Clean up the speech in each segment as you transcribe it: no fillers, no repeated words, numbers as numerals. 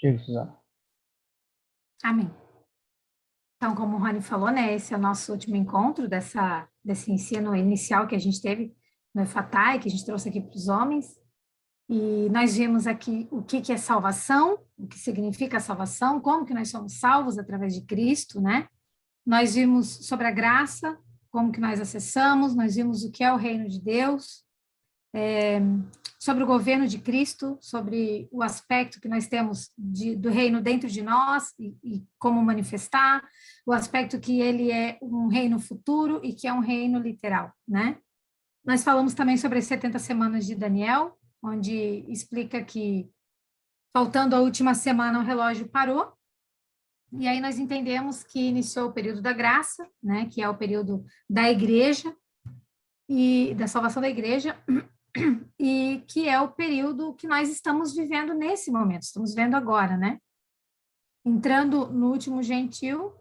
Diga, Suzana. Amém. Então, como o Rony falou, né, esse é o nosso último encontro desse ensino inicial que a gente teve no EFATAI, que a gente trouxe aqui para os homens. E nós vimos aqui o que é salvação, o que significa a salvação, como que nós somos salvos através de Cristo, né? Nós vimos sobre a graça, como que nós acessamos, nós vimos o que é o reino de Deus, sobre o governo de Cristo, sobre o aspecto que nós temos do reino dentro de nós e como manifestar, o aspecto que ele é um reino futuro e que é um reino literal, né? Nós falamos também sobre as 70 semanas de Daniel, onde explica que, faltando a última semana, o relógio parou, e aí nós entendemos que iniciou o período da graça, né, que é o período da igreja, e da salvação da igreja, e que é o período que nós estamos vivendo nesse momento, estamos vendo agora, né? Entrando no último gentil,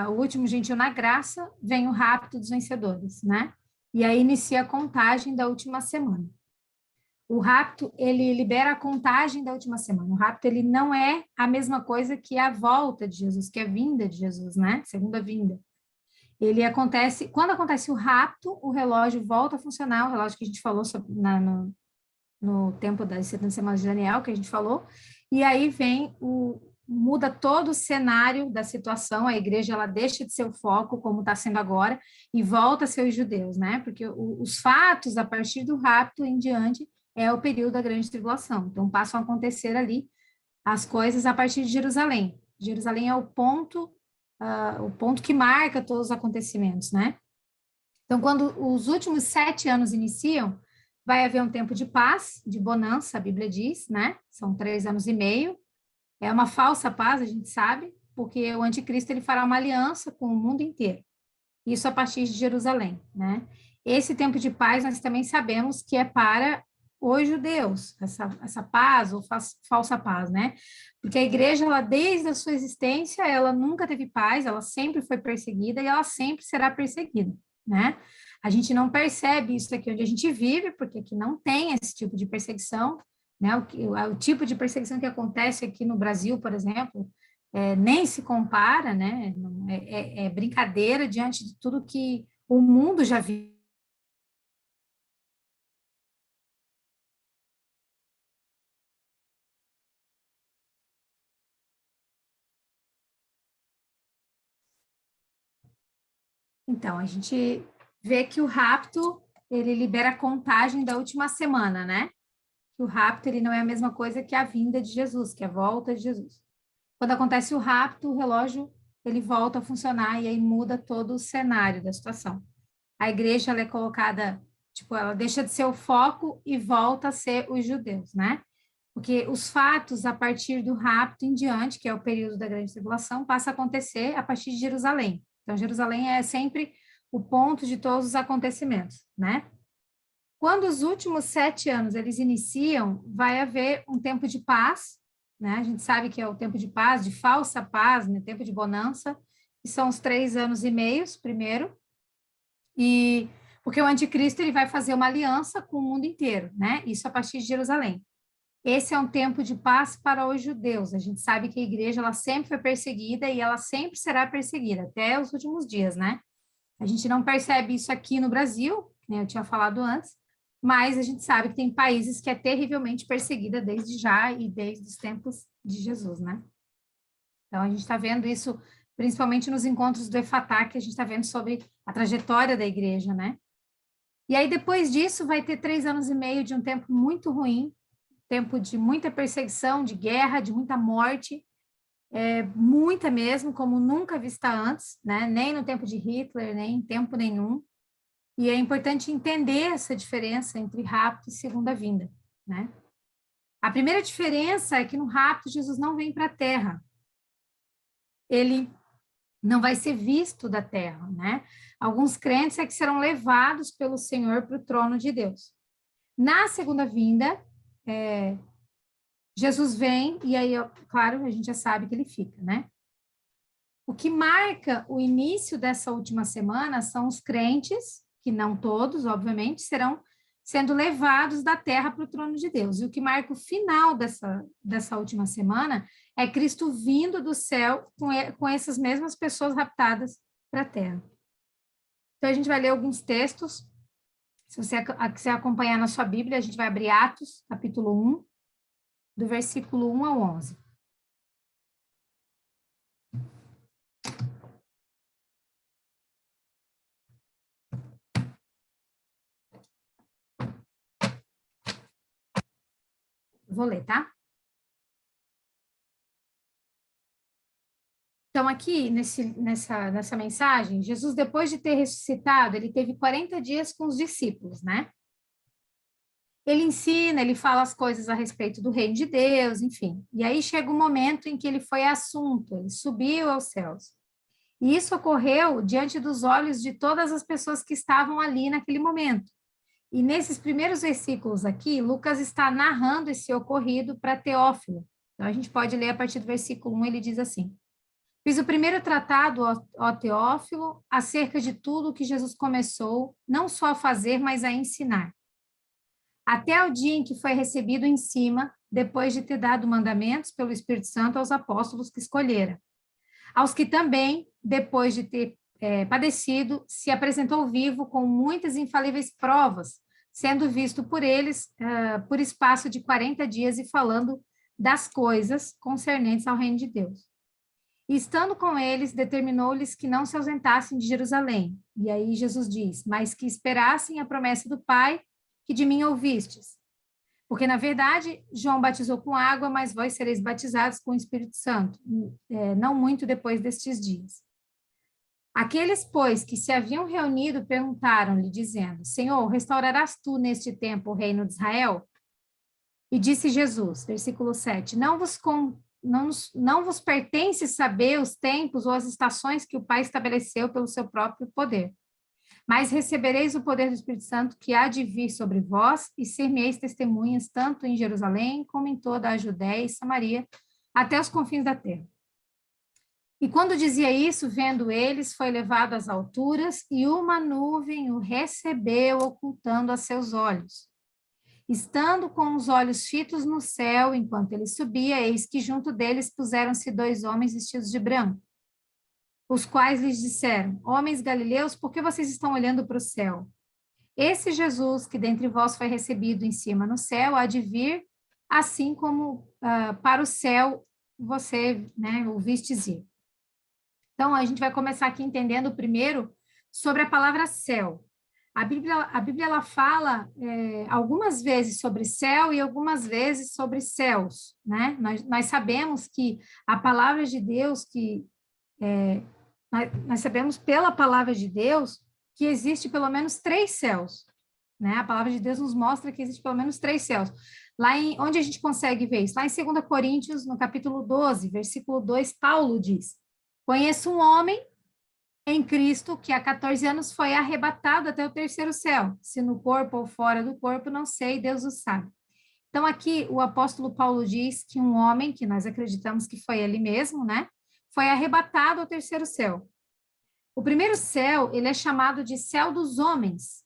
o último gentil na graça, vem o rapto dos vencedores, né? E aí inicia a contagem da última semana. O rapto, ele libera a contagem da última semana. O rapto, ele não é a mesma coisa que a volta de Jesus, que é a vinda de Jesus, né? Segunda vinda. Ele acontece, quando acontece o rapto, o relógio volta a funcionar, o relógio que a gente falou sobre, no tempo das 70 semanas de Daniel, que a gente falou, e aí muda todo o cenário da situação, a igreja, ela deixa de ser o foco, como está sendo agora, e volta a ser os judeus, né? Porque os fatos, a partir do rapto em diante, é o período da grande tribulação. Então, passam a acontecer ali as coisas a partir de Jerusalém. Jerusalém é o ponto que marca todos os acontecimentos, né? Então, quando os últimos 7 anos iniciam, vai haver um tempo de paz, de bonança, a Bíblia diz, né? São 3 anos e meio. É uma falsa paz, a gente sabe, porque o anticristo ele fará uma aliança com o mundo inteiro. Isso a partir de Jerusalém, né? Esse tempo de paz nós também sabemos que é para os judeus, essa paz ou falsa paz, né? Porque a igreja, ela, desde a sua existência, ela nunca teve paz, ela sempre foi perseguida e ela sempre será perseguida, né? A gente não percebe isso aqui onde a gente vive, porque aqui não tem esse tipo de perseguição, né? O tipo de perseguição que acontece aqui no Brasil, por exemplo, nem se compara, né? É brincadeira diante de tudo que o mundo já viu. Então, a gente vê que o rapto, ele libera a contagem da última semana, né? O rapto, ele não é a mesma coisa que a vinda de Jesus, que é a volta de Jesus. Quando acontece o rapto, o relógio, ele volta a funcionar e aí muda todo o cenário da situação. A igreja, ela é colocada, tipo, ela deixa de ser o foco e volta a ser os judeus, né? Porque os fatos, a partir do rapto em diante, que é o período da grande tribulação, passa a acontecer a partir de Jerusalém. Então, Jerusalém é sempre o ponto de todos os acontecimentos, né? Quando os últimos 7 anos eles iniciam, vai haver um tempo de paz, né? A gente sabe que é o tempo de paz, de falsa paz, né? Tempo de bonança, que são os 3 anos e meios, primeiro, e porque o anticristo ele vai fazer uma aliança com o mundo inteiro, né? Isso a partir de Jerusalém. Esse é um tempo de paz para os judeus. A gente sabe que a igreja ela sempre foi perseguida e ela sempre será perseguida até os últimos dias, né? A gente não percebe isso aqui no Brasil, né? Eu tinha falado antes, mas a gente sabe que tem países que é terrivelmente perseguida desde já e desde os tempos de Jesus, né? Então a gente está vendo isso principalmente nos encontros do Efatá, que a gente está vendo sobre a trajetória da igreja, né? E aí depois disso vai ter 3 anos e meio de um tempo muito ruim, tempo de muita perseguição, de guerra, de muita morte, muita mesmo, como nunca vista antes, né? Nem no tempo de Hitler, nem em tempo nenhum. E é importante entender essa diferença entre rapto e segunda vinda, né? A primeira diferença é que no rapto Jesus não vem para a terra. Ele não vai ser visto da terra, né? Alguns crentes é que serão levados pelo Senhor para o trono de Deus. Na segunda vinda, Jesus vem e aí, claro, a gente já sabe que ele fica, né? O que marca o início dessa última semana são os crentes, que não todos, obviamente, serão sendo levados da terra para o trono de Deus. E o que marca o final dessa última semana é Cristo vindo do céu com essas mesmas pessoas raptadas para a terra. Então, a gente vai ler alguns textos. Se você quiser acompanhar na sua Bíblia, a gente vai abrir Atos, capítulo 1, do versículo 1 ao 11. Vou ler, tá? Então, aqui, nessa mensagem, Jesus, depois de ter ressuscitado, ele teve 40 dias com os discípulos, né? Ele ensina, ele fala as coisas a respeito do reino de Deus, enfim. E aí chega o momento em que ele foi assunto, ele subiu aos céus. E isso ocorreu diante dos olhos de todas as pessoas que estavam ali naquele momento. E nesses primeiros versículos aqui, Lucas está narrando esse ocorrido para Teófilo. Então, a gente pode ler a partir do versículo 1, ele diz assim: Fiz o primeiro tratado, ó Teófilo, acerca de tudo o que Jesus começou, não só a fazer, mas a ensinar. Até o dia em que foi recebido em cima, depois de ter dado mandamentos pelo Espírito Santo aos apóstolos que escolhera. Aos que também, depois de ter padecido, se apresentou vivo com muitas infalíveis provas, sendo visto por eles por espaço de 40 dias e falando das coisas concernentes ao reino de Deus. E estando com eles, determinou-lhes que não se ausentassem de Jerusalém. E aí Jesus diz, mas que esperassem a promessa do Pai, que de mim ouvistes. Porque, na verdade, João batizou com água, mas vós sereis batizados com o Espírito Santo, não muito depois destes dias. Aqueles, pois, que se haviam reunido, perguntaram-lhe, dizendo, Senhor, restaurarás tu neste tempo o reino de Israel? E disse Jesus, versículo 7, não vos pertence saber os tempos ou as estações que o Pai estabeleceu pelo seu próprio poder. Mas recebereis o poder do Espírito Santo que há de vir sobre vós e ser-me-eis testemunhas tanto em Jerusalém como em toda a Judéia e Samaria, até os confins da terra. E quando dizia isso, vendo eles, foi levado às alturas e uma nuvem o recebeu, ocultando a seus olhos. Estando com os olhos fitos no céu, enquanto ele subia, eis que junto deles puseram-se 2 homens vestidos de branco, os quais lhes disseram, homens galileus, por que vocês estão olhando para o céu? Esse Jesus, que dentre vós foi recebido em cima no céu, há de vir, assim como para o céu você o vistes ir. Então, a gente vai começar aqui entendendo primeiro sobre a palavra céu. A Bíblia ela fala algumas vezes sobre céu e algumas vezes sobre céus, né? Nós sabemos que a palavra de Deus, nós sabemos pela palavra de Deus que existe pelo menos 3 céus, né? A palavra de Deus nos mostra que existe pelo menos 3 céus. Onde a gente consegue ver isso? Lá em 2 Coríntios, no capítulo 12, versículo 2, Paulo diz, conheço um homem em Cristo que há 14 anos foi arrebatado até o 3º céu, se no corpo ou fora do corpo, não sei, Deus o sabe. Então, aqui, o apóstolo Paulo diz que um homem, que nós acreditamos que foi ele mesmo, né, foi arrebatado ao 3º céu. O primeiro céu, ele é chamado de céu dos homens.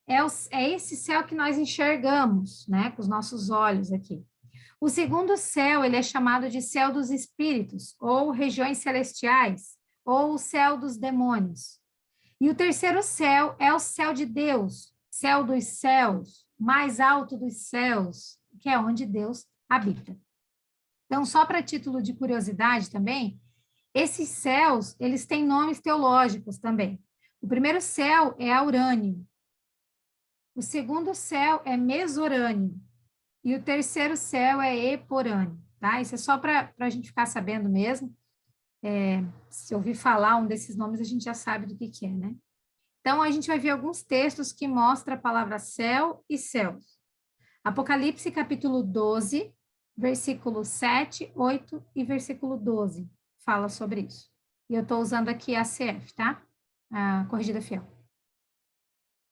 É esse céu que nós enxergamos, né, com os nossos olhos aqui. O segundo céu, ele é chamado de céu dos espíritos, ou regiões celestiais, ou o céu dos demônios. E o terceiro céu é o céu de Deus, céu dos céus, mais alto dos céus, que é onde Deus habita. Então, só para título de curiosidade também, esses céus, eles têm nomes teológicos também. O primeiro céu é Aurânio. O segundo céu é Mesorânio. E o terceiro céu é Eporânio, tá? Isso é só para a gente ficar sabendo mesmo. Se ouvir falar um desses nomes, a gente já sabe do que é, né? Então, a gente vai ver alguns textos que mostram a palavra céu e céus. Apocalipse, capítulo 12, versículo 7, 8 e versículo 12, fala sobre isso. E eu estou usando aqui a CF, tá? A Corrigida Fiel.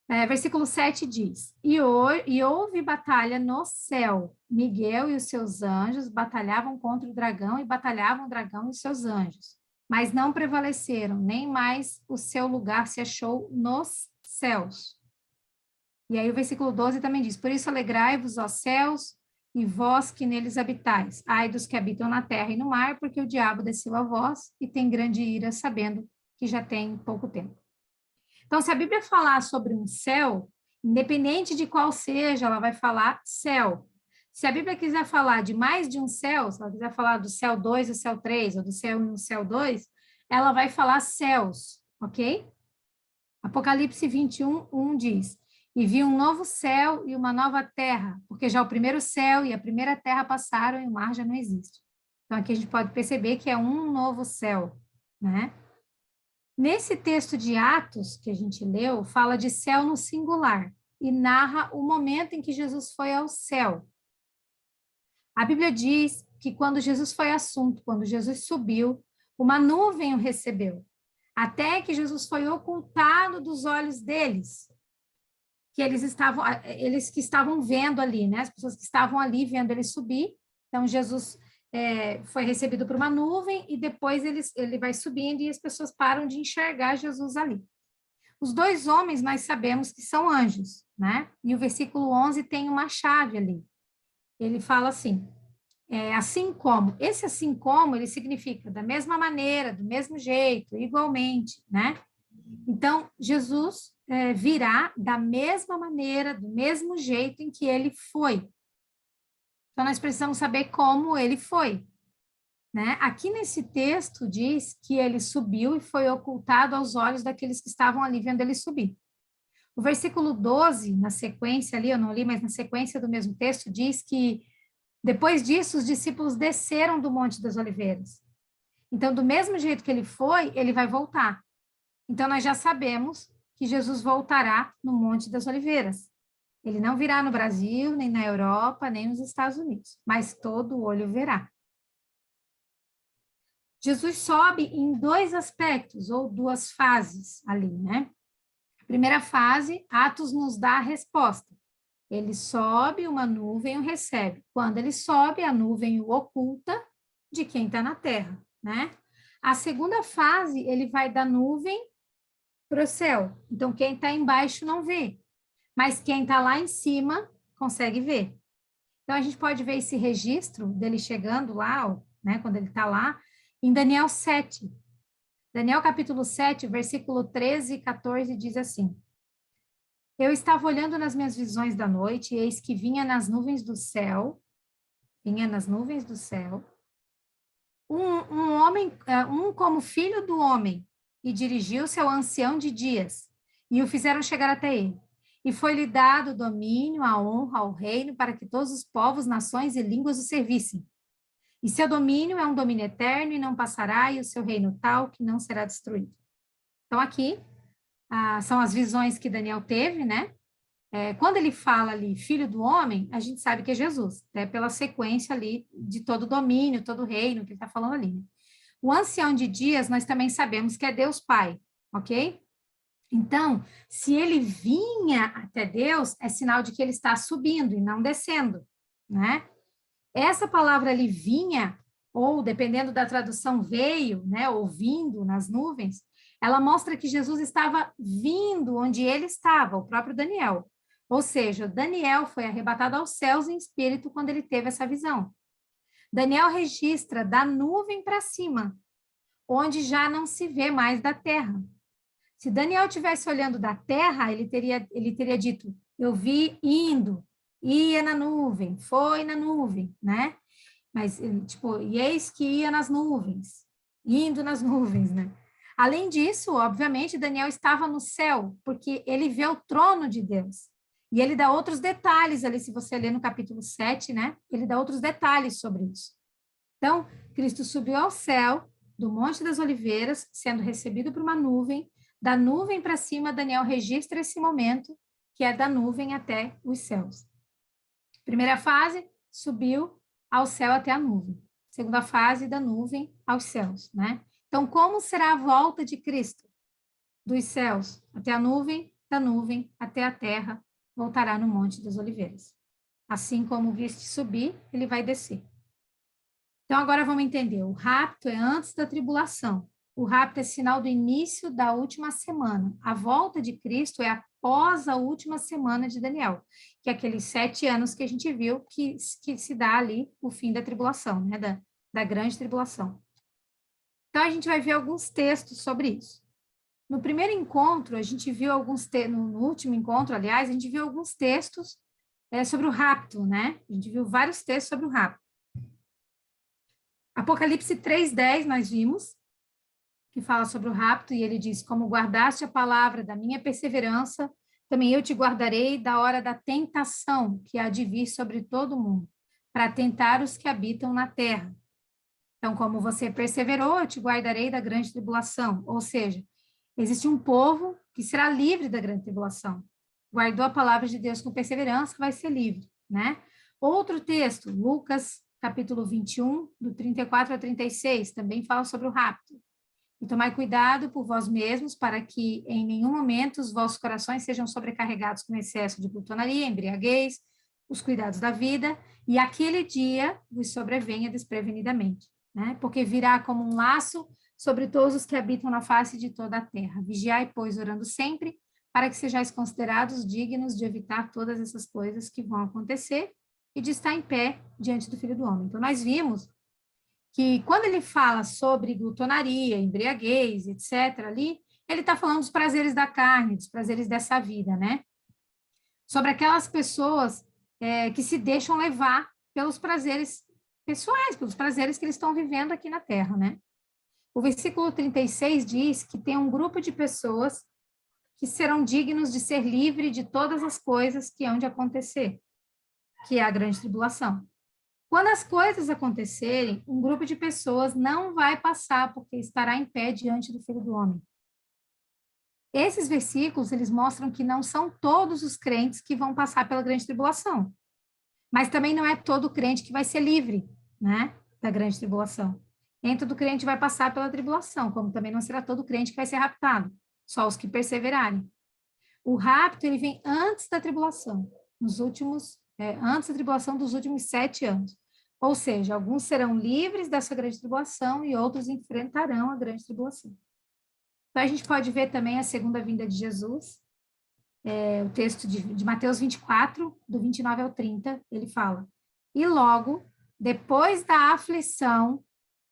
Versículo 7 diz, e houve batalha no céu, Miguel e os seus anjos batalhavam contra o dragão e batalhavam o dragão e os seus anjos, mas não prevaleceram, nem mais o seu lugar se achou nos céus. E aí o versículo 12 também diz, por isso alegrai-vos, ó céus, e vós que neles habitais. Ai dos que habitam na terra e no mar, porque o diabo desceu a vós e tem grande ira, sabendo que já tem pouco tempo. Então, se a Bíblia falar sobre um céu, independente de qual seja, ela vai falar céu. Se a Bíblia quiser falar de mais de um céu, se ela quiser falar do céu 2, do céu 3, ou do céu 1, do céu 2, ela vai falar céus, ok? Apocalipse 21, 1 diz, e vi um novo céu e uma nova terra, porque já o primeiro céu e a primeira terra passaram e o mar já não existe. Então, aqui a gente pode perceber que é um novo céu, né? Nesse texto de Atos que a gente leu, fala de céu no singular e narra o momento em que Jesus foi ao céu. A Bíblia diz que quando Jesus foi assunto, quando Jesus subiu, uma nuvem o recebeu, até que Jesus foi ocultado dos olhos deles, que eles que estavam vendo ali, né? As pessoas que estavam ali vendo ele subir. Então, Jesus foi recebido por uma nuvem e depois ele vai subindo e as pessoas param de enxergar Jesus ali. Os dois homens nós sabemos que são anjos, né? E o versículo 11 tem uma chave ali. Ele fala assim, assim como. Esse assim como, ele significa da mesma maneira, do mesmo jeito, igualmente, né? Então, Jesus virá da mesma maneira, do mesmo jeito em que ele foi. Então, nós precisamos saber como ele foi, né? Aqui nesse texto diz que ele subiu e foi ocultado aos olhos daqueles que estavam ali vendo ele subir. O versículo 12, na sequência ali, eu não li, mas na sequência do mesmo texto, diz que depois disso os discípulos desceram do Monte das Oliveiras. Então, do mesmo jeito que ele foi, ele vai voltar. Então, nós já sabemos que Jesus voltará no Monte das Oliveiras. Ele não virá no Brasil, nem na Europa, nem nos Estados Unidos, mas todo olho verá. Jesus sobe em dois aspectos, ou duas fases ali, né? A primeira fase, Atos nos dá a resposta. Ele sobe, uma nuvem o recebe. Quando ele sobe, a nuvem o oculta de quem está na terra, né? A segunda fase, ele vai da nuvem para o céu. Então, quem está embaixo não vê, mas quem está lá em cima consegue ver. Então, a gente pode ver esse registro dele chegando lá, né, quando ele está lá, em Daniel 7. Daniel capítulo 7, versículo 13 e 14 diz assim, eu estava olhando nas minhas visões da noite, e eis que vinha nas nuvens do céu, um homem, como filho do homem, e dirigiu-se ao ancião de dias, e o fizeram chegar até ele. E foi-lhe dado o domínio, a honra, o reino, para que todos os povos, nações e línguas o servissem. E seu domínio é um domínio eterno e não passará, e o seu reino tal que não será destruído. Então, aqui são as visões que Daniel teve, né? Quando ele fala ali, filho do homem, a gente sabe que é Jesus, né? Pela sequência ali de todo o domínio, todo o reino que ele está falando ali. Né? O ancião de dias, nós também sabemos que é Deus Pai, ok? Então, se ele vinha até Deus, é sinal de que ele está subindo e não descendo, né? Essa palavra ali vinha, ou dependendo da tradução veio, né, ouvindo nas nuvens, ela mostra que Jesus estava vindo onde ele estava, o próprio Daniel. Ou seja, Daniel foi arrebatado aos céus em espírito quando ele teve essa visão. Daniel registra da nuvem para cima, onde já não se vê mais da terra. Se Daniel estivesse olhando da terra, ele teria dito, eu vi indo, ia na nuvem, foi na nuvem, né? Mas, tipo, e eis que ia nas nuvens, indo nas nuvens, né? Além disso, obviamente, Daniel estava no céu, porque ele vê o trono de Deus. E ele dá outros detalhes ali, se você ler no capítulo 7, né? Ele dá outros detalhes sobre isso. Então, Cristo subiu ao céu, do Monte das Oliveiras, sendo recebido por uma nuvem. Da nuvem para cima, Daniel registra esse momento, que é da nuvem até os céus. Primeira fase, subiu ao céu até a nuvem. Segunda fase, da nuvem aos céus, né? Então, como será a volta de Cristo? Dos céus até a nuvem, da nuvem até a terra, voltará no Monte das Oliveiras. Assim como viste subir, ele vai descer. Então, agora vamos entender. O rapto é antes da tribulação. O rapto é sinal do início da última semana. A volta de Cristo é após a última semana de Daniel, que é aqueles 7 anos que a gente viu que se dá ali o fim da tribulação, né? Da grande tribulação. Então, a gente vai ver alguns textos sobre isso. No primeiro encontro, a gente viu no último encontro, aliás, a gente viu alguns textos sobre o rapto, né? A gente viu vários textos sobre o rapto. Apocalipse 3:10 nós vimos, que fala sobre o rapto, e ele diz, como guardaste a palavra da minha perseverança, também eu te guardarei da hora da tentação que há de vir sobre todo o mundo, para tentar os que habitam na terra. Então, como você perseverou, eu te guardarei da grande tribulação. Ou seja, existe um povo que será livre da grande tribulação. Guardou a palavra de Deus com perseverança, vai ser livre, né? Outro texto, Lucas, capítulo 21, do 34 a 36, também fala sobre o rapto. E tomai cuidado por vós mesmos, para que em nenhum momento os vossos corações sejam sobrecarregados com excesso de glutonaria, embriaguez, os cuidados da vida, e aquele dia vos sobrevenha desprevenidamente, né? Porque virá como um laço sobre todos os que habitam na face de toda a terra. Vigiai, pois, orando sempre, para que sejais considerados dignos de evitar todas essas coisas que vão acontecer e de estar em pé diante do Filho do Homem. Então, nós vimos que quando ele fala sobre glutonaria, embriaguez, etc., ali, ele está falando dos prazeres da carne, dos prazeres dessa vida, né? Sobre aquelas pessoas que se deixam levar pelos prazeres pessoais, pelos prazeres que eles estão vivendo aqui na Terra, né? O versículo 36 diz que tem um grupo de pessoas que serão dignos de ser livre de todas as coisas que hão de acontecer, que é a grande tribulação. Quando as coisas acontecerem, um grupo de pessoas não vai passar, porque estará em pé diante do Filho do Homem. Esses versículos, eles mostram que não são todos os crentes que vão passar pela grande tribulação, mas também não é todo crente que vai ser livre, né, da grande tribulação. Nem todo crente vai passar pela tribulação, como também não será todo crente que vai ser raptado, só os que perseverarem. O rapto, ele vem antes da tribulação, antes da tribulação dos últimos 7 anos. Ou seja, alguns serão livres dessa grande tribulação e outros enfrentarão a grande tribulação. Então, a gente pode ver também a segunda vinda de Jesus, o texto de Mateus 24, do 29 ao 30, ele fala, e logo, depois da aflição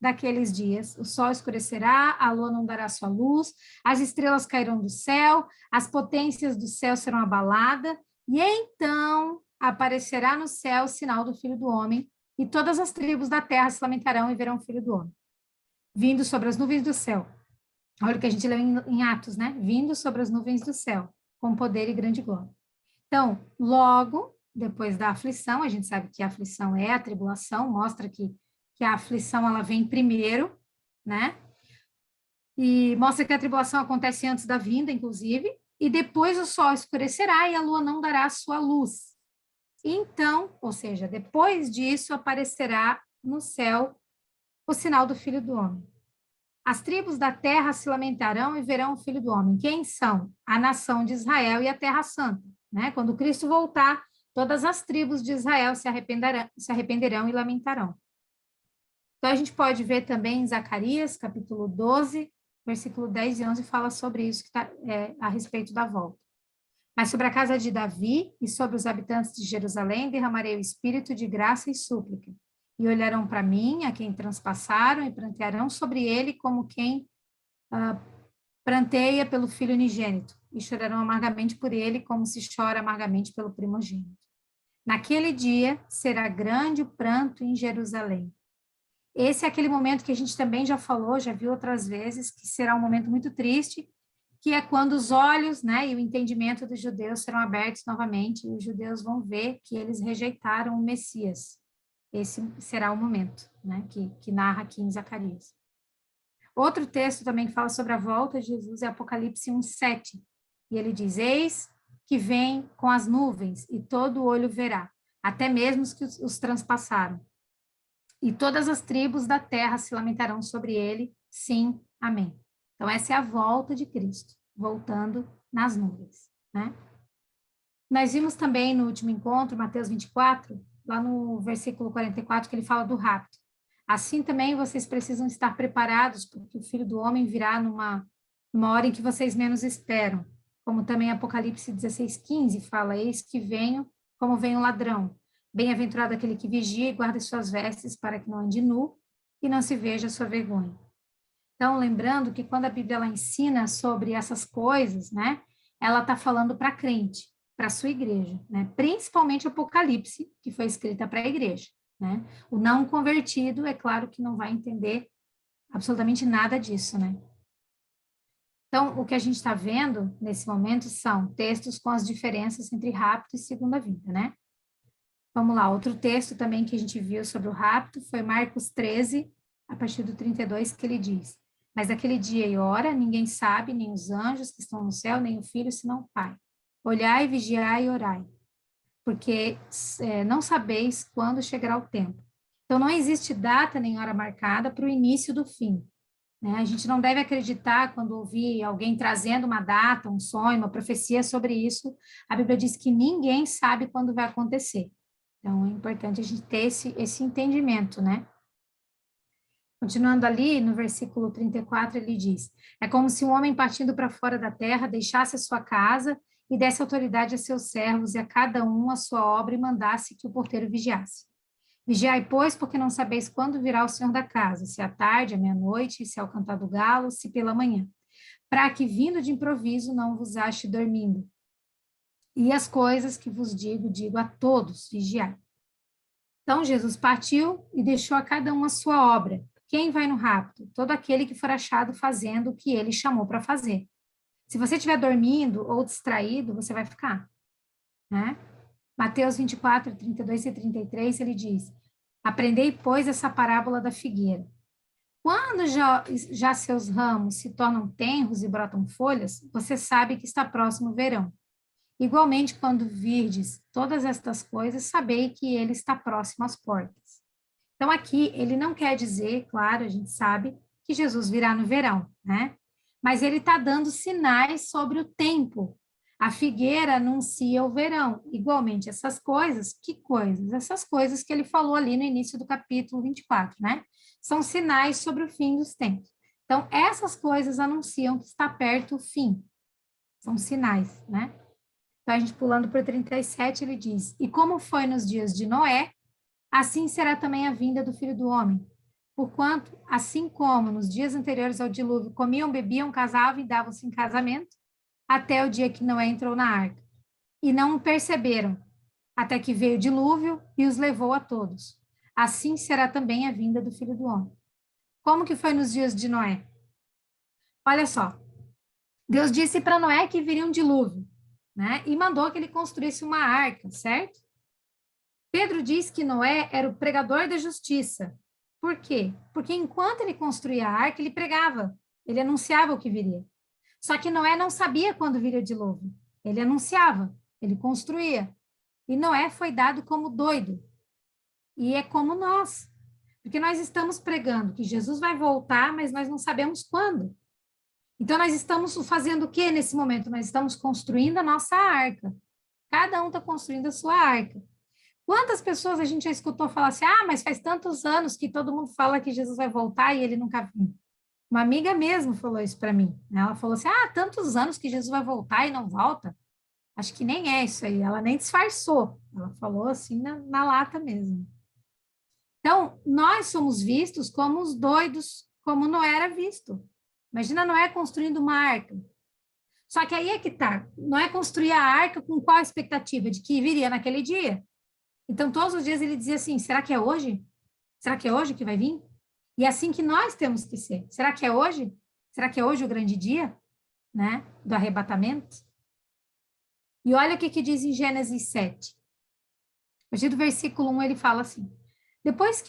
daqueles dias, o sol escurecerá, a lua não dará sua luz, as estrelas cairão do céu, as potências do céu serão abaladas, e então aparecerá no céu o sinal do Filho do Homem, e todas as tribos da terra se lamentarão e verão o Filho do Homem, vindo sobre as nuvens do céu. Olha o que a gente leu em Atos, né? Vindo sobre as nuvens do céu, com poder e grande glória. Então, logo depois da aflição, a gente sabe que a aflição é a tribulação, mostra que a aflição ela vem primeiro, né? E mostra que a tribulação acontece antes da vinda, inclusive, e depois o sol escurecerá e a lua não dará a sua luz. Então, ou seja, depois disso aparecerá no céu o sinal do Filho do Homem. As tribos da terra se lamentarão e verão o Filho do Homem. Quem são? A nação de Israel e a Terra Santa, né? Quando Cristo voltar, todas as tribos de Israel se arrependerão e lamentarão. Então, a gente pode ver também em Zacarias, capítulo 12, versículo 10 e 11, fala sobre isso, que tá, a respeito da volta. Mas sobre a casa de Davi e sobre os habitantes de Jerusalém, derramarei o espírito de graça e súplica. E olharão para mim, a quem transpassaram, e prantearão sobre ele como quem pranteia pelo filho unigênito, e chorarão amargamente por ele, como se chora amargamente pelo primogênito. Naquele dia será grande o pranto em Jerusalém. Esse é aquele momento que a gente também já falou, já viu outras vezes, que será um momento muito triste, que é quando os olhos, né, e o entendimento dos judeus serão abertos novamente, e os judeus vão ver que eles rejeitaram o Messias. Esse será o momento, né, que narra aqui em Zacarias. Outro texto também que fala sobre a volta de Jesus é Apocalipse 1:7, e ele diz, eis que vem com as nuvens, e todo olho verá, até mesmo os que os transpassaram. E todas as tribos da terra se lamentarão sobre ele, sim, amém. Então, essa é a volta de Cristo, voltando nas nuvens, né? Nós vimos também no último encontro, Mateus 24, lá no versículo 44, que ele fala do rapto. Assim também vocês precisam estar preparados, porque o Filho do Homem virá numa hora em que vocês menos esperam. como também Apocalipse 16:15 fala, eis que venho, como vem o ladrão. Bem-aventurado aquele que vigia e guarda suas vestes para que não ande nu e não se veja a sua vergonha. Então, lembrando que quando a Bíblia ela ensina sobre essas coisas, né, ela está falando para crente, para a sua igreja, né, principalmente Apocalipse, que foi escrita para a igreja, né. O não convertido, é claro que não vai entender absolutamente nada disso, né. Então, o que a gente está vendo nesse momento são textos com as diferenças entre rapto e segunda vinda, né. Vamos lá, outro texto também que a gente viu sobre o rapto foi Marcos 13, a partir do 32, que ele diz: mas aquele dia e hora ninguém sabe, nem os anjos que estão no céu, nem o Filho, senão o Pai. Olhai, vigiai e orai, porque não sabeis quando chegará o tempo. Então, não existe data nem hora marcada para o início do fim, né? A gente não deve acreditar quando ouvir alguém trazendo uma data, um sonho, uma profecia sobre isso. A Bíblia diz que ninguém sabe quando vai acontecer. Então, é importante a gente ter esse entendimento, né? Continuando ali, no versículo 34, ele diz: é como se um homem partindo para fora da terra deixasse a sua casa e desse autoridade a seus servos e a cada um a sua obra e mandasse que o porteiro vigiasse. Vigiai, pois, porque não sabeis quando virá o Senhor da casa, se à tarde, à meia-noite, se ao cantar do galo, se pela manhã, para que, vindo de improviso, não vos ache dormindo. E as coisas que vos digo, digo a todos, vigiai. Então, Jesus partiu e deixou a cada um a sua obra. Quem vai no rapto? Todo aquele que for achado fazendo o que ele chamou para fazer. Se você estiver dormindo ou distraído, você vai ficar, né? Mateus 24, 32 e 33, ele diz: aprendei, pois, essa parábola da figueira. Quando já seus ramos se tornam tenros e brotam folhas, você sabe que está próximo o verão. Igualmente, quando virdes todas estas coisas, sabei que ele está próximo às portas. Então, aqui, ele não quer dizer, claro, a gente sabe, que Jesus virá no verão, né? Mas ele está dando sinais sobre o tempo. A figueira anuncia o verão. Igualmente, essas coisas, que coisas? Essas coisas que ele falou ali no início do capítulo 24, né? São sinais sobre o fim dos tempos. Então, essas coisas anunciam que está perto o fim. São sinais, né? Então, a gente pulando para o 37, ele diz: e como foi nos dias de Noé, assim será também a vinda do Filho do Homem. Porquanto, assim como nos dias anteriores ao dilúvio comiam, bebiam, casavam e davam-se em casamento, até o dia que Noé entrou na arca. E não o perceberam, até que veio o dilúvio e os levou a todos. Assim será também a vinda do Filho do Homem. Como que foi nos dias de Noé? Olha só, Deus disse para Noé que viria um dilúvio, né? E mandou que ele construísse uma arca, certo? Pedro diz que Noé era o pregador da justiça. Por quê? Porque enquanto ele construía a arca, ele pregava, ele anunciava o que viria. Só que Noé não sabia quando viria o dilúvio. Ele anunciava, ele construía. E Noé foi dado como doido. E é como nós. Porque nós estamos pregando que Jesus vai voltar, mas nós não sabemos quando. Então, nós estamos fazendo o que nesse momento? Nós estamos construindo a nossa arca. Cada um está construindo a sua arca. Quantas pessoas a gente já escutou falar assim: ah, mas faz tantos anos que todo mundo fala que Jesus vai voltar e ele nunca vem. Uma amiga mesmo falou isso para mim. Ela falou assim: ah, tantos anos que Jesus vai voltar e não volta. Acho que nem é isso aí. Ela nem disfarçou. Ela falou assim na lata mesmo. Então, nós somos vistos como os doidos, como Noé era visto. Imagina Noé construindo uma arca. Só que aí é que tá. Noé construía a arca com qual expectativa? De que viria naquele dia. Então, todos os dias ele dizia assim: será que é hoje? Será que é hoje que vai vir? E é assim que nós temos que ser. Será que é hoje? Será que é hoje o grande dia, né, do arrebatamento? E olha o que diz em Gênesis 7. A partir do versículo 1 ele fala assim: depois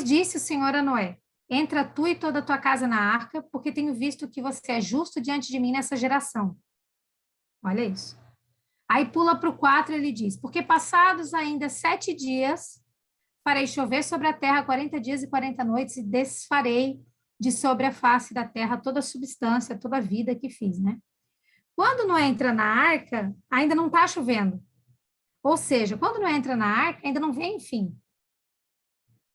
disse o Senhor a Noé: entra tu e toda a tua casa na arca, porque tenho visto que você é justo diante de mim nessa geração. Olha isso. Aí pula para o 4, ele diz: porque passados ainda 7 dias, farei chover sobre a terra 40 dias e 40 noites, e desfarei de sobre a face da terra toda a substância, toda a vida que fiz, né? Quando Noé entra na arca, ainda não está chovendo. Ou seja, quando Noé entra na arca, ainda não vem fim.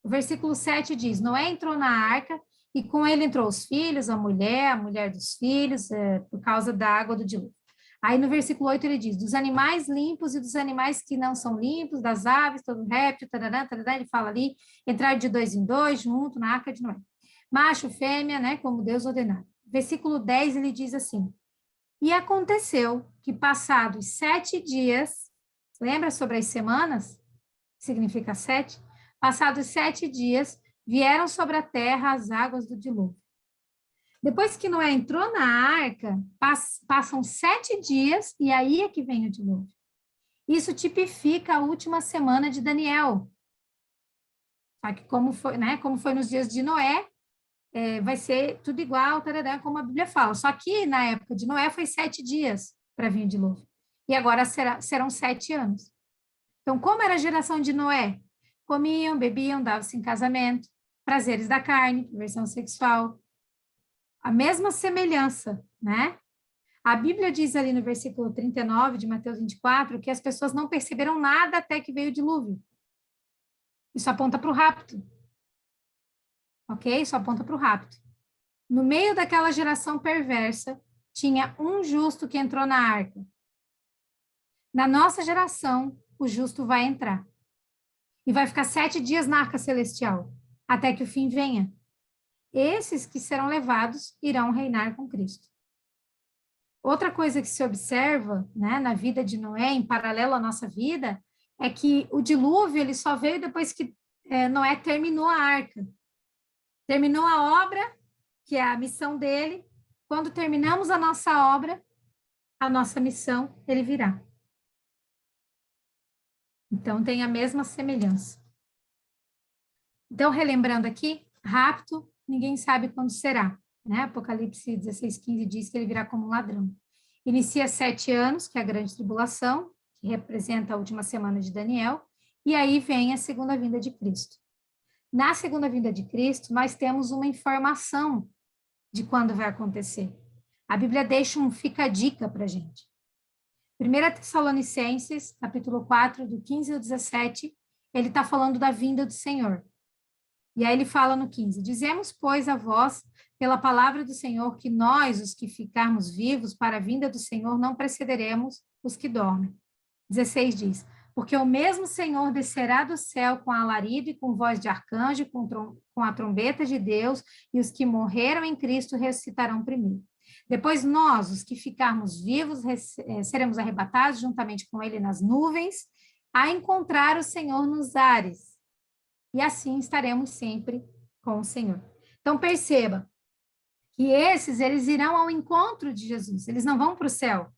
O versículo 7 diz: Noé entrou na arca e com ele entrou os filhos, a mulher dos filhos, por causa da água do dilúvio. Aí no versículo 8 ele diz, dos animais limpos e dos animais que não são limpos, das aves, todo réptil, tarará, tarará, ele fala ali, entrar de dois em dois, junto na arca de Noé. Macho, fêmea, né, como Deus ordenar. Versículo 10 ele diz assim, e aconteceu que passados 7 dias, lembra sobre as semanas? Significa 7? Passados 7 dias, vieram sobre a terra as águas do dilúvio. Depois que Noé entrou na arca, passam 7 dias e aí é que vem o dilúvio. Isso tipifica a última semana de Daniel. Só que como foi, né, como foi nos dias de Noé, vai ser tudo igual, tarará, como a Bíblia fala. Só que na época de Noé foi 7 dias para vir o dilúvio. E agora serão 7 anos. Então, como era a geração de Noé? Comiam, bebiam, davam-se em casamento, prazeres da carne, perversão sexual, a mesma semelhança, né? A Bíblia diz ali no versículo 39 de Mateus 24 que as pessoas não perceberam nada até que veio o dilúvio. Isso aponta para o rapto. Ok? Isso aponta para o rapto. No meio daquela geração perversa, tinha um justo que entrou na arca. Na nossa geração, o justo vai entrar. E vai ficar 7 dias na arca celestial, até que o fim venha. Esses que serão levados irão reinar com Cristo. Outra coisa que se observa, né, na vida de Noé, em paralelo à nossa vida, é que o dilúvio ele só veio depois que Noé terminou a arca. Terminou a obra, que é a missão dele. Quando terminamos a nossa obra, a nossa missão, ele virá. Então, tem a mesma semelhança. Então, relembrando aqui, rapto, ninguém sabe quando será, né? Apocalipse 16:15 diz que ele virá como um ladrão. Inicia 7 anos, que é a grande tribulação, que representa a última semana de Daniel, e aí vem a segunda vinda de Cristo. Na segunda vinda de Cristo, nós temos uma informação de quando vai acontecer. A Bíblia deixa um fica-dica para a gente. 1 Tessalonicenses, capítulo 4, do 15 ao 17, ele está falando da vinda do Senhor. E aí ele fala no 15, dizemos, pois, a vós, pela palavra do Senhor, que nós, os que ficarmos vivos para a vinda do Senhor, não precederemos os que dormem. 16 diz, porque o mesmo Senhor descerá do céu com alarido e com voz de arcanjo, com a trombeta de Deus, e os que morreram em Cristo ressuscitarão primeiro. Depois nós, os que ficarmos vivos, seremos arrebatados juntamente com ele nas nuvens, a encontrar o Senhor nos ares. E assim estaremos sempre com o Senhor. Então, perceba que eles irão ao encontro de Jesus, eles não vão para o céu,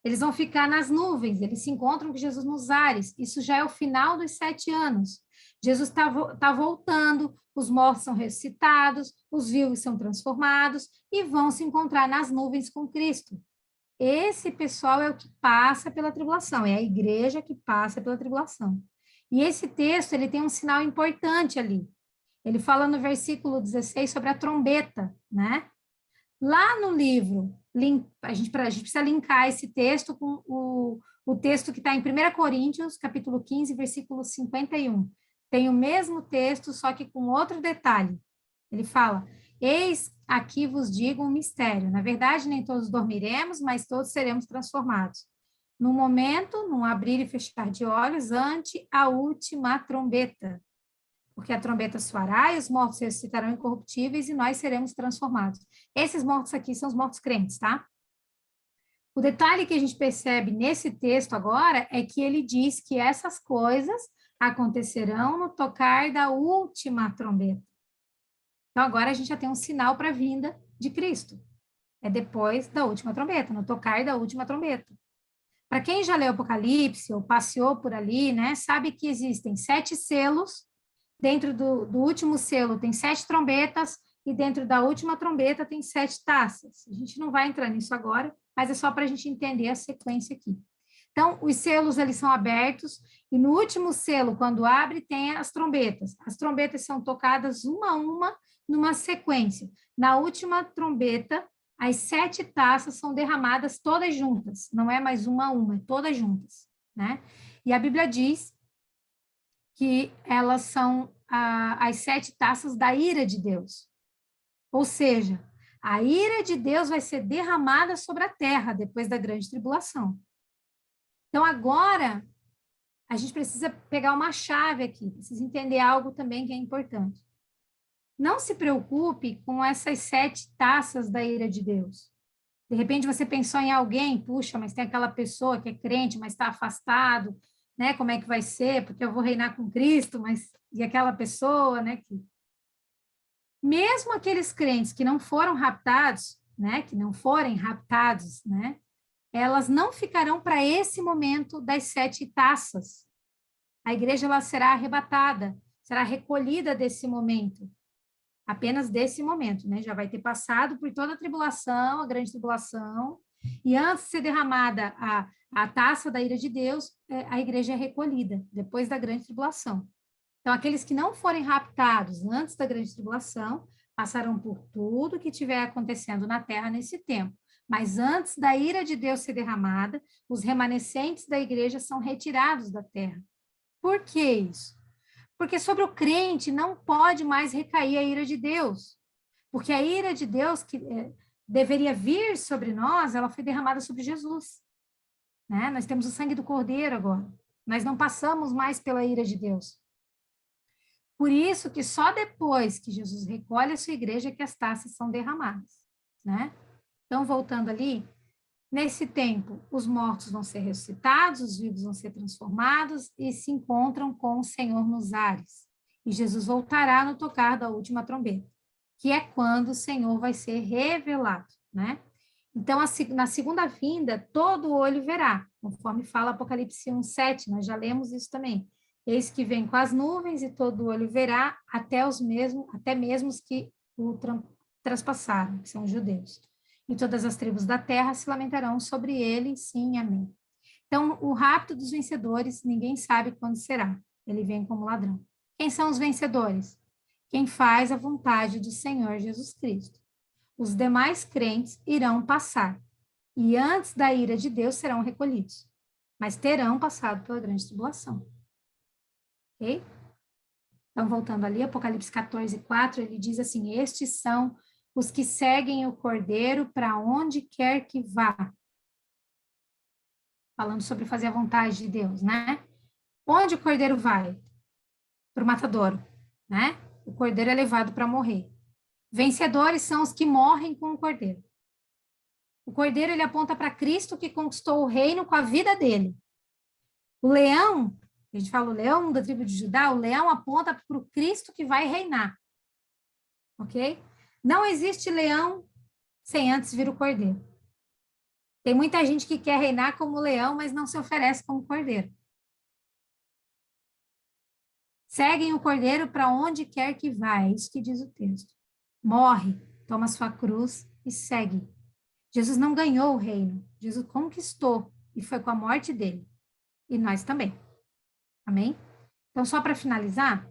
eles vão ficar nas nuvens, eles se encontram com Jesus nos ares, isso já é o final dos 7 anos. Jesus está voltando, os mortos são ressuscitados, os vivos são transformados e vão se encontrar nas nuvens com Cristo. Esse pessoal é o que passa pela tribulação, é a igreja que passa pela tribulação. E esse texto, ele tem um sinal importante ali. Ele fala no versículo 16 sobre a trombeta, né? Lá no livro, a gente precisa linkar esse texto com o texto que está em 1 Coríntios, capítulo 15, versículo 51. Tem o mesmo texto, só que com outro detalhe. Ele fala, eis aqui vos digo um mistério. Na verdade, nem todos dormiremos, mas todos seremos transformados. No momento, num abrir e fechar de olhos, ante a última trombeta. Porque a trombeta soará e os mortos ressuscitarão incorruptíveis e nós seremos transformados. Esses mortos aqui são os mortos crentes, tá? O detalhe que a gente percebe nesse texto agora é que ele diz que essas coisas acontecerão no tocar da última trombeta. Então, agora a gente já tem um sinal para a vinda de Cristo. É depois da última trombeta, no tocar da última trombeta. Para quem já leu Apocalipse ou passeou por ali, né, sabe que existem 7 selos, dentro do último selo tem 7 trombetas, e dentro da última trombeta tem 7 taças. A gente não vai entrar nisso agora, mas é só para a gente entender a sequência aqui. Então, os selos, eles são abertos, e no último selo, quando abre, tem as trombetas. As trombetas são tocadas uma a uma, numa sequência. Na última trombeta, as 7 taças são derramadas todas juntas, não é mais uma a uma, é todas juntas, né? E a Bíblia diz que elas são as 7 taças da ira de Deus. Ou seja, a ira de Deus vai ser derramada sobre a terra depois da grande tribulação. Então, agora, a gente precisa pegar uma chave aqui, precisa entender algo também que é importante. Não se preocupe com essas 7 taças da ira de Deus. De repente você pensou em alguém, puxa, mas tem aquela pessoa que é crente, mas está afastado, né? Como é que vai ser? Porque eu vou reinar com Cristo, mas e aquela pessoa, né? Mesmo aqueles crentes que não foram raptados, né? Que não forem raptados, né? Elas não ficarão para esse momento das 7 taças. A igreja ela será arrebatada, será recolhida desse momento. Apenas desse momento, né? Já vai ter passado por toda a tribulação, a grande tribulação, e antes de ser derramada a taça da ira de Deus, a igreja é recolhida, depois da grande tribulação. Então, aqueles que não forem raptados antes da grande tribulação, passarão por tudo que estiver acontecendo na terra nesse tempo. Mas antes da ira de Deus ser derramada, os remanescentes da igreja são retirados da terra. Por que isso? Porque sobre o crente não pode mais recair a ira de Deus. Porque a ira de Deus que deveria vir sobre nós, ela foi derramada sobre Jesus. Né? Nós temos o sangue do Cordeiro agora. Nós não passamos mais pela ira de Deus. Por isso que só depois que Jesus recolhe a sua igreja que as taças são derramadas. Né? Então, voltando ali, nesse tempo, os mortos vão ser ressuscitados, os vivos vão ser transformados e se encontram com o Senhor nos ares. E Jesus voltará no tocar da última trombeta, que é quando o Senhor vai ser revelado, né? Então, na segunda vinda, todo olho verá, conforme fala Apocalipse 1:7, nós já lemos isso também. Eis que vem com as nuvens e todo olho verá, até mesmo os que o traspassaram, que são os judeus. E todas as tribos da terra se lamentarão sobre ele, sim, amém. Então, o rapto dos vencedores, ninguém sabe quando será. Ele vem como ladrão. Quem são os vencedores? Quem faz a vontade do Senhor Jesus Cristo. Os demais crentes irão passar, e antes da ira de Deus serão recolhidos, mas terão passado pela grande tribulação. Ok? Então, voltando ali, Apocalipse 14:4, ele diz assim, estes são os que seguem o Cordeiro para onde quer que vá. Falando sobre fazer a vontade de Deus, né? Onde o Cordeiro vai? Para o matadouro, né? O Cordeiro é levado para morrer. Vencedores são os que morrem com o Cordeiro. O Cordeiro, ele aponta para Cristo que conquistou o reino com a vida dele. O leão, a gente fala o leão da tribo de Judá, o leão aponta para o Cristo que vai reinar. Ok? Não existe leão sem antes vir o cordeiro. Tem muita gente que quer reinar como leão, mas não se oferece como cordeiro. Seguem o cordeiro para onde quer que vá, é isso que diz o texto. Morre, toma sua cruz e segue. Jesus não ganhou o reino, Jesus conquistou e foi com a morte dele. E nós também. Amém? Então, só para finalizar,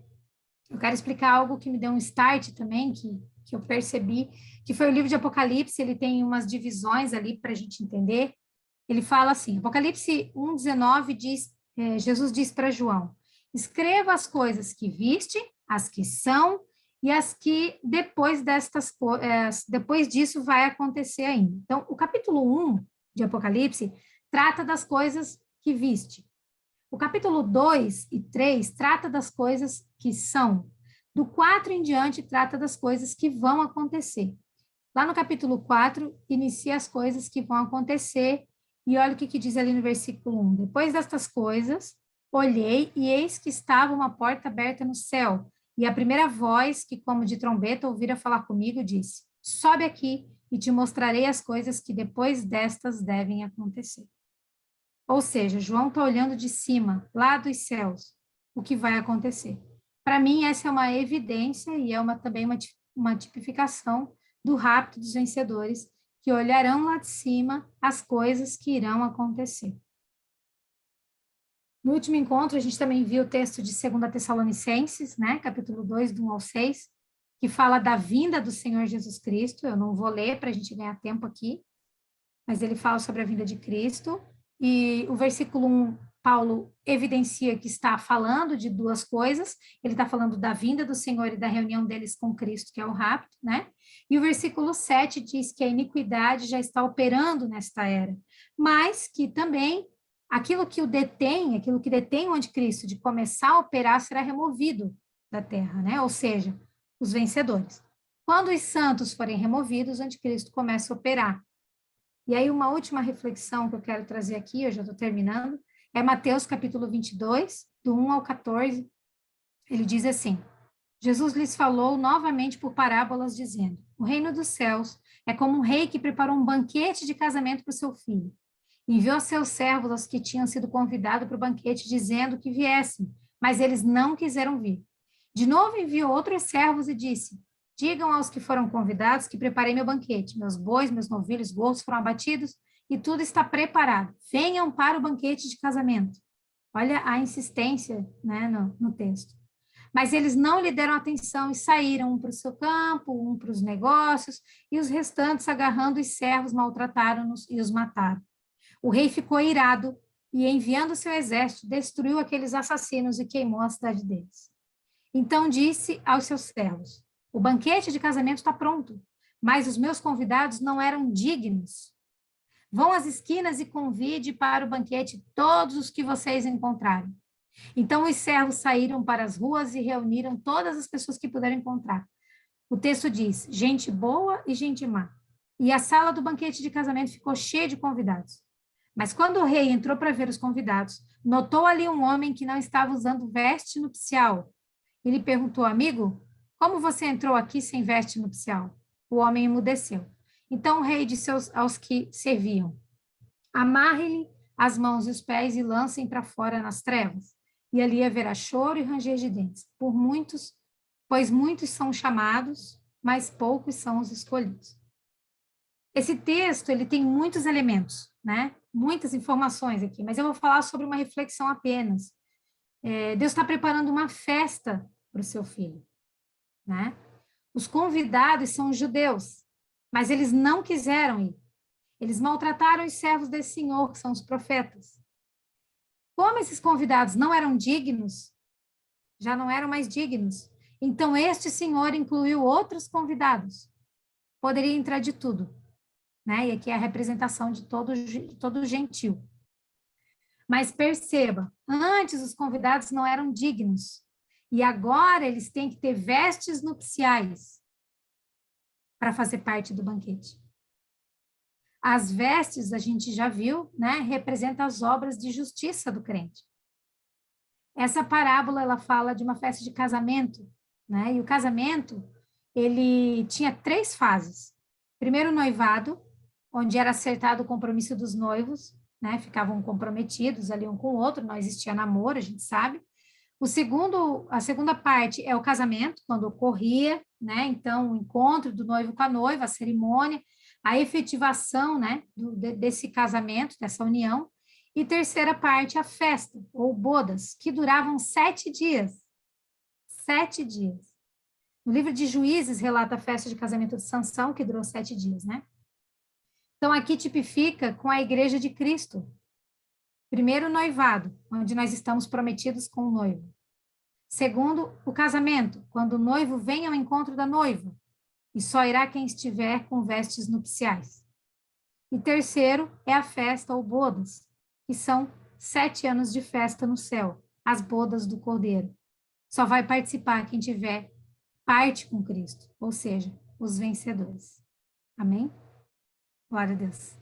eu quero explicar algo que me deu um start também, que eu percebi, que foi o livro de Apocalipse, ele tem umas divisões ali para a gente entender. Ele fala assim, Apocalipse 1:19 diz, Jesus diz para João, escreva as coisas que viste, as que são e as que depois disso vai acontecer ainda. Então, o capítulo 1 de Apocalipse trata das coisas que viste. O capítulo 2 e 3 trata das coisas que são. Do 4 em diante, trata das coisas que vão acontecer. Lá no capítulo 4, inicia as coisas que vão acontecer, e olha o que diz ali no versículo 1. Depois destas coisas, olhei, e eis que estava uma porta aberta no céu, e a primeira voz, que como de trombeta ouvira falar comigo, disse, sobe aqui, e te mostrarei as coisas que depois destas devem acontecer. Ou seja, João está olhando de cima, lá dos céus, o que vai acontecer. Para mim, essa é uma evidência e é também uma tipificação do rapto dos vencedores, que olharão lá de cima as coisas que irão acontecer. No último encontro, a gente também viu o texto de 2 Tessalonicenses, né, capítulo 2, do 1 ao 6, que fala da vinda do Senhor Jesus Cristo. Eu não vou ler para a gente ganhar tempo aqui, mas ele fala sobre a vinda de Cristo. E o versículo 1 Paulo evidencia que está falando de duas coisas, ele está falando da vinda do Senhor e da reunião deles com Cristo, que é o rapto, né? E o versículo 7 diz que a iniquidade já está operando nesta era, mas que também aquilo que detém o anticristo de começar a operar será removido da terra, né? Ou seja, os vencedores. Quando os santos forem removidos, o anticristo começa a operar. E aí uma última reflexão que eu quero trazer aqui, eu já estou terminando, é Mateus capítulo 22, do 1 ao 14. Ele diz assim: Jesus lhes falou novamente por parábolas, dizendo: o reino dos céus é como um rei que preparou um banquete de casamento para o seu filho. Enviou seus servos aos que tinham sido convidados para o banquete, dizendo que viessem, mas eles não quiseram vir. De novo enviou outros servos e disse: digam aos que foram convidados que preparei meu banquete. Meus bois, meus novilhos gordos foram abatidos e tudo está preparado. Venham para o banquete de casamento. Olha a insistência, né, no texto. Mas eles não lhe deram atenção e saíram, um para o seu campo, um para os negócios, e os restantes, agarrando os servos, maltrataram-nos e os mataram. O rei ficou irado e, enviando seu exército, destruiu aqueles assassinos e queimou a cidade deles. Então disse aos seus servos: o banquete de casamento está pronto, mas os meus convidados não eram dignos. Vão às esquinas e convide para o banquete todos os que vocês encontrarem. Então os servos saíram para as ruas e reuniram todas as pessoas que puderam encontrar. O texto diz: gente boa e gente má. E a sala do banquete de casamento ficou cheia de convidados. Mas quando o rei entrou para ver os convidados, notou ali um homem que não estava usando veste nupcial. Ele perguntou: amigo, como você entrou aqui sem veste nupcial? O homem emudeceu. Então o rei disse aos que serviam: amarre-lhe as mãos e os pés e lancem para fora nas trevas. E ali haverá choro e ranger de dentes, pois muitos são chamados, mas poucos são os escolhidos. Esse texto, ele tem muitos elementos, né? Muitas informações aqui, mas eu vou falar sobre uma reflexão apenas. Deus está preparando uma festa para o seu filho, né? Os convidados são os judeus, mas eles não quiseram ir. Eles maltrataram os servos desse Senhor, que são os profetas. Como esses convidados não eram dignos, já não eram mais dignos, então este Senhor incluiu outros convidados. Poderia entrar de tudo, né? E aqui é a representação de todo gentil. Mas perceba, antes os convidados não eram dignos, e agora eles têm que ter vestes nupciais para fazer parte do banquete. As vestes, a gente já viu, né, representa as obras de justiça do crente. Essa parábola, ela fala de uma festa de casamento, né, e o casamento, ele tinha 3 fases. Primeiro, o noivado, onde era acertado o compromisso dos noivos, né, ficavam comprometidos ali um com o outro, não existia namoro, a gente sabe. A segunda parte é o casamento, quando ocorria, né, então o encontro do noivo com a noiva, a cerimônia, a efetivação, né, desse casamento, dessa união. E terceira parte, a festa, ou bodas, que duravam 7 dias. 7 dias. No livro de Juízes relata a festa de casamento de Sansão, que durou 7 dias, né? Então, aqui tipifica com a igreja de Cristo. Primeiro, o noivado, onde nós estamos prometidos com o noivo. Segundo, o casamento, quando o noivo vem ao encontro da noiva, e só irá quem estiver com vestes nupciais. E terceiro, é a festa ou bodas, que são 7 anos de festa no céu, as bodas do Cordeiro. Só vai participar quem tiver parte com Cristo, ou seja, os vencedores. Amém? Glória a Deus.